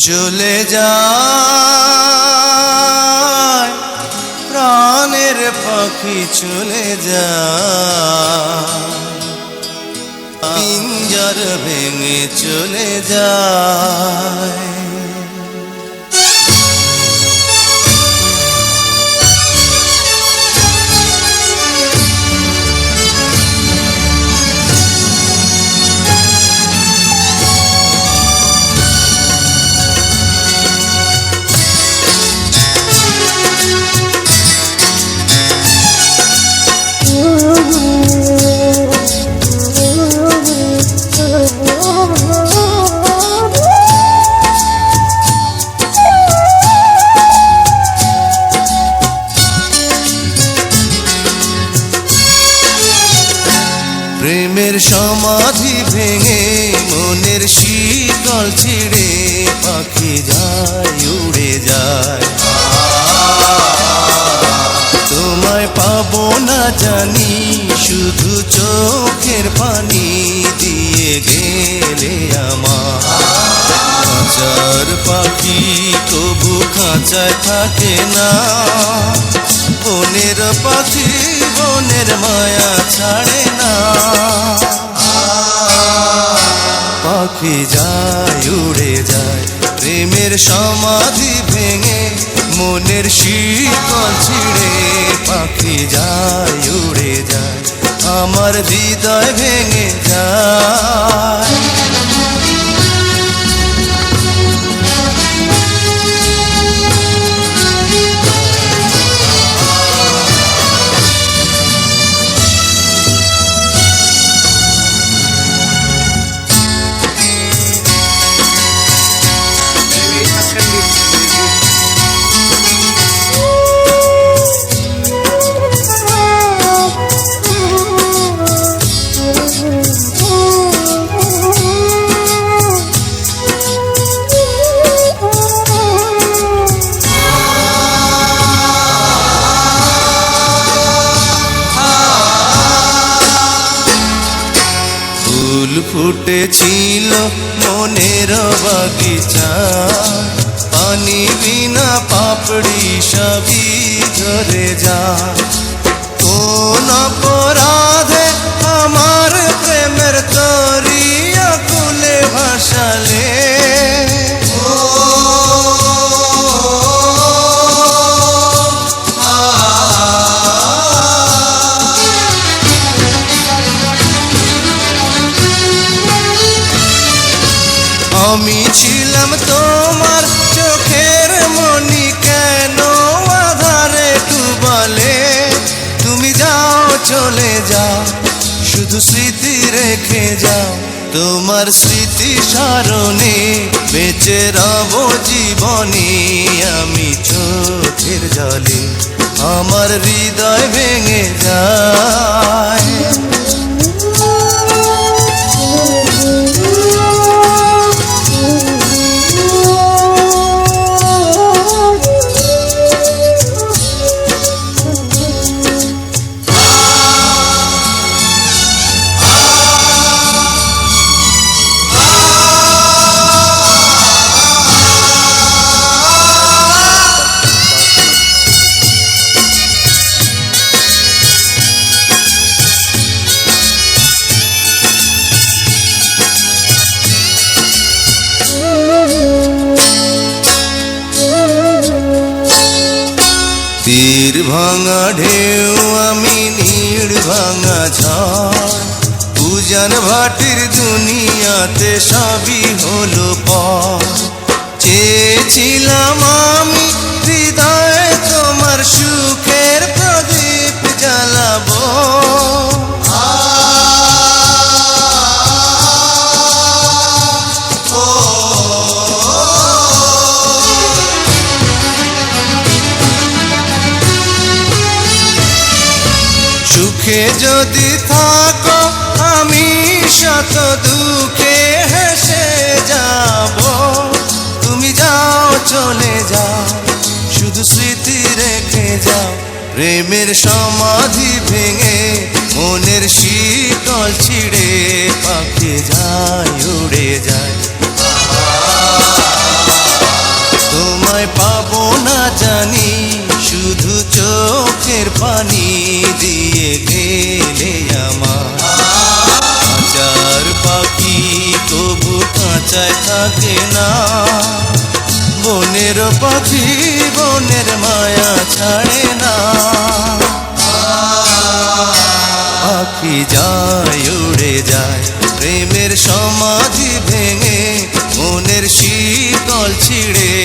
চলে যায় প্রাণের পাখি চলে যায়, পিঞ্জর ভেঙে চলে যায়। প্রেমের সমাধি ভেঙে মনের শীতল ছিঁড়ে পাখি যায় উড়ে যায়। তোমায় পাবো না জানি শুধু চোখের পানি দিয়ে গেলে আমার। খাঁচার পাখি তবু খাঁচায় থাকে না, বনের পাখি বনের মায়া ছাড়ে না। পাখি যায় উড়ে যায় প্রেমের সমাধি ভেঙে মনের শীতল ছিঁড়ে পাখি যায় উড়ে যায়, আমার হৃদয় ভেঙে যায়। ফুল ফুটেছিল মনের বাগিচা, পানি বিনা পাপড়ি সবই ঝরে যায়। কোন অপরাধে আমার প্রেমের তরি আকুলে ভাসালে, আমি ছিলাম তোমার চোখের মনি, কেন আধারে ডুবালে? তুমি যাও চলে যাও শুধু স্মৃতি রেখে যাও, তোমার স্মৃতি স্মরণে বেঁচে রব জীবনে। আমি চোখের জলে আমার হৃদয় ভেঙে যায়। তীর ভাঙা ঢেউ আমি নীড় ভাঙা ঝড়, উজান ভাটির দুনিয়াতে সবই হলো পর। চেয়েছিলাম আমি হৃদয়ে তোমার সুখের প্রদীপ জ্বালাবো, সুখে যদি থাকো আমি শত দুঃখে হেসে যাব। তুমি যাও চলে যাও শুধু স্মৃতি রেখে যাও, প্রেমের সমাধি ভেঙে মনের শীতল ছিঁড়ে পাখি যায় উড়ে যায়। খাঁচায় থাকে না। বনের পাখি বনের মায়া ছাড়ে না। পাখি যায় উড়ে যায় প্রেমের সমাধি ভেঙে, মনের শীতল ছিঁড়ে